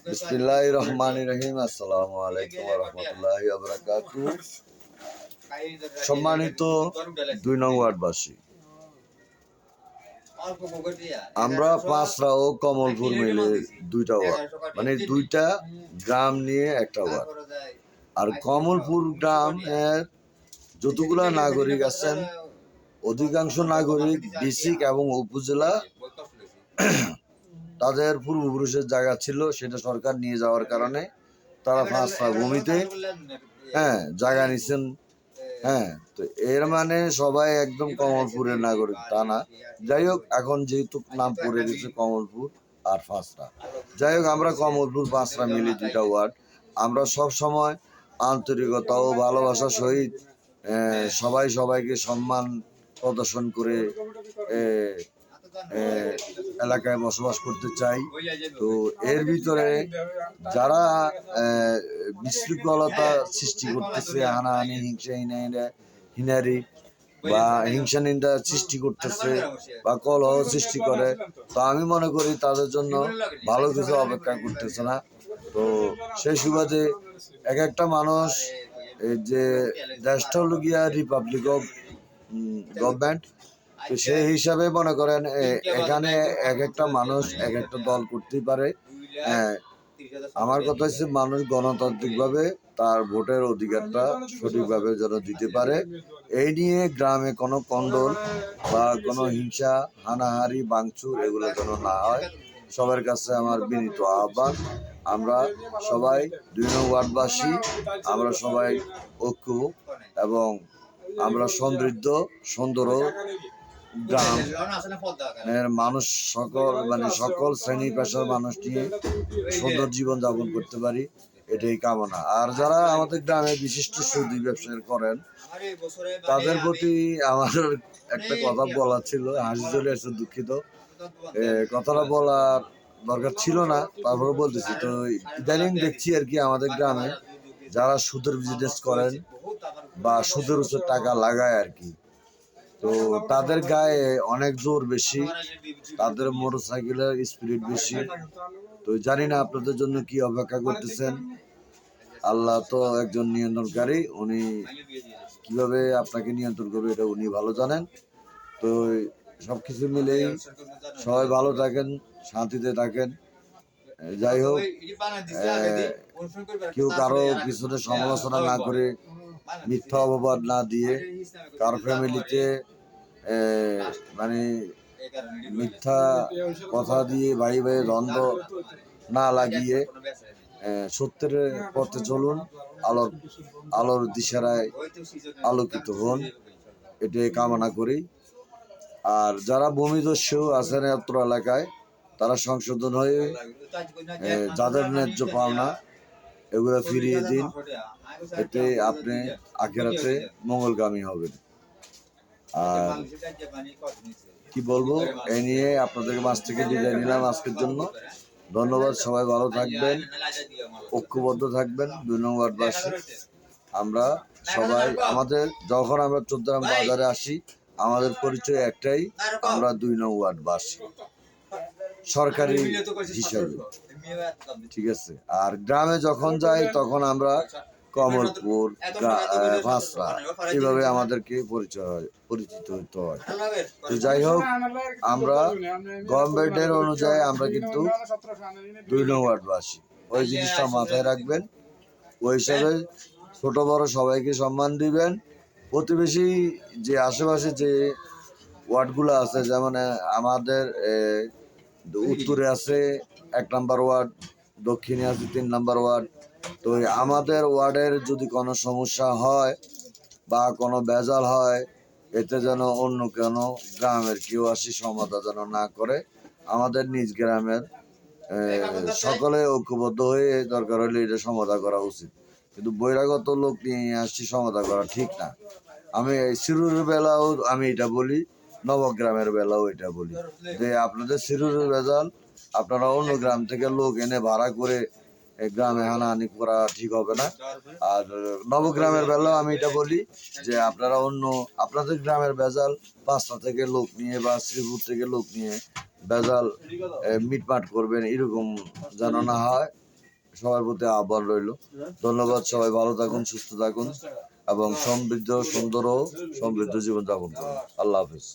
বিসমিল্লাহির রহমানির রহিম। আসসালামু আলাইকুম ওয়া রাহমাতুল্লাহি ওয়া বারাকাতুহু। সম্মানিত ২ নং ওয়ার্ডবাসী, আমরা পাঁচরা ও কমলপুর মিলে ২টা ওয়ার্ড, মানে ২টা গ্রাম নিয়ে একটা ওয়ার্ড। আর কমলপুর গ্রামের যতগুলা নাগরিক আছেন, অধিকাংশ নাগরিক ডিস্ট্রিক্ট এবং উপজেলা তাদের পূর্বপুরুষের জায়গা ছিল, সেটা সরকার নিয়ে যাওয়ার কারণে তারা পাঁচটা ভূমিতে জায়গা নিচ্ছেন। তো এর মানে সবাই একদম কমলপুরের নাগরিক তা না। যাই হোক, এখন যেহেতু নাম পড়ে গেছে কমলপুর আর পাঁচরা, যাই হোক আমরা কমলপুর পাঁচরা মিলে ২টা ওয়ার্ড। আমরা সব সময় আন্তরিকতা ও ভালোবাসার সহিত সবাই সবাইকে সম্মান প্রদর্শন করে এলাকায় বসবাস করতে চাই। তো এর ভিতরে যারা বিশৃঙ্খলতা সৃষ্টি করতেছে, হানাহানি, হিংসা হিনারি বা হিংসা নিন্দা সৃষ্টি করতেছে বা কলহ সৃষ্টি করে, তো আমি মনে করি তাদের জন্য ভালো কিছু অপেক্ষা করতেছে না। তো সেই সুবাদে এক একটা মানুষ, যে দেশটা হলো গিয়া রিপাবলিক অফ গভর্নমেন্ট, তো সেই হিসাবে মনে করেন এখানে এক একটা মানুষ এক একটা দল করতেই পারে। আমার কথা হচ্ছে মানুষ গণতান্ত্রিকভাবে তার ভোটের অধিকারটা সঠিকভাবে যেন দিতে পারে। এই নিয়ে গ্রামে কোনো কন্দল বা কোনো হিংসা, হানাহারি, ভাঙচুর এগুলো যেন না হয়। সবার কাছে আমার বিনীত আহ্বান, আমরা সবাই ২ নং ওয়ার্ডবাসী, আমরা সবাই ঐক্য এবং আমরা সমৃদ্ধ সুন্দর গ্রামের মানুষ, সকল শ্রেণী পেশার মানুষ নিয়ে সুন্দর জীবন যাপন করতে পারি, এটাই কামনা। আর যারা আমাদের গ্রামে বিশিষ্ট সুদী ব্যবসা করেন, তাদের প্রতি আমার একটা কথা বলার ছিল, হাসি চলে আসছে, দুঃখিত। কথাটা বলার দরকার ছিল না, তারপরে বলতেছি। তো ইদানিং দেখছি আর কি, আমাদের গ্রামে যারা সুদের বিজনেস করেন বা সুদের উপর টাকা লাগায় আর কি, তো তাদের গায়ে অনেক জোর বেশি, তাদের মোটর সাইকেলের স্পিড বেশি। তো জানি না আপনাদের জন্য কি অপেক্ষা করতেছেন। আল্লাহ তো একজন নিয়ন্ত্রণকারী, উনি কিভাবে আপনাকে নিয়ন্ত্রণ করবে এটা উনি ভালো জানেন। তো সবকিছু মিলেই সবাই ভালো থাকেন, শান্তিতে থাকেন। যাই হোক, কেউ কারো পিছনে সমালোচনা না করে, মিথ্যা অপবাদ না দিয়ে, কারো ফ্যামিলিতে মানে মিথ্যা কথা দিয়ে ভাই ভাই দ্বন্দ্ব না লাগিয়ে সত্যের পথে চলুন, আলোর দিশারায় আলোকিত হন, এটাই কামনা করি। আর যারা ভূমিদস্যু আছেন অত্র এলাকায়, তারা সংশোধন হয়ে যাদের ন্যায্য পাওনা এগুলো ফিরিয়ে দিন, এতে আপনি আখেরাতে মঙ্গলগামী হবেন। আর কি বলবো, এই নিয়ে আপনাদের মাঝ থেকে বিদায় নিলাম আজকের জন্য। ধন্যবাদ, সবাই ভালো থাকবেন, ঐক্যবদ্ধ থাকবেন ২ নং ওয়ার্ডবাসী। আমরা সবাই যখন আমরা ১৪ বাজারে আসি, আমাদের পরিচয় একটাই, আমরা ২ নং ওয়ার্ডবাসী সরকারি হিসাবে, ঠিক আছে। আর গ্রামে যখন যাই তখন আমরা কমলপুর, পাঁচরা, এইভাবে আমাদেরকে পরিচিত হতে হয়। তো যাই হোক, আমরা গভর্নমেন্টের অনুযায়ী আমরা কিন্তু ২ নং ওয়ার্ডবাসী, ওই জিনিসটা মাথায় রাখবেন। ওই হিসাবে ছোট বড় সবাইকে সম্মান দিবেন। প্রতিবেশী যে আশেপাশে যে ওয়ার্ডগুলো আছে, যেমন আমাদের উত্তরে আছে ১ নম্বর ওয়ার্ড, দক্ষিণে আছে ৩ নম্বর ওয়ার্ড। তো আমাদের ওয়ার্ডের যদি কোনো সমস্যা হয় বা কোনো ভেজাল হয়, এতে যেন অন্য কোনো গ্রামের কেউ আসি সমাধান যেন না করে, আমাদের নিজ গ্রামের সকলে ঐক্যবদ্ধ হয়ে দরকার হলে এটা সমাধান করা উচিত। কিন্তু বহিরাগত লোক নিয়ে আসছি সমাধান করা ঠিক না। আমি সিরুরের বেলাও আমি এটা বলি, নবগ্রামের বেলাও এটা বলি, যে আপনাদের সিরুরের ভেজাল, আপনারা অন্য গ্রাম থেকে লোক এনে ভাড়া করে গ্রামে হানাহানি করা ঠিক হবে না। আর নবগ্রামের বেলাও আমি এটা বলি যে আপনারা আপনাদের গ্রামের ভেজাল পাঁচটা থেকে লোক নিয়ে বা শ্রীপুর থেকে লোক নিয়ে ভেজাল মিটমাট করবেন, এরকম যেন না হয়, সবার প্রতি আহ্বান রইল। ধন্যবাদ। সবাই ভালো থাকুন, সুস্থ থাকুন এবং সমৃদ্ধ, সুন্দর ও সমৃদ্ধ জীবনযাপন করুন। আল্লাহ হাফিজ।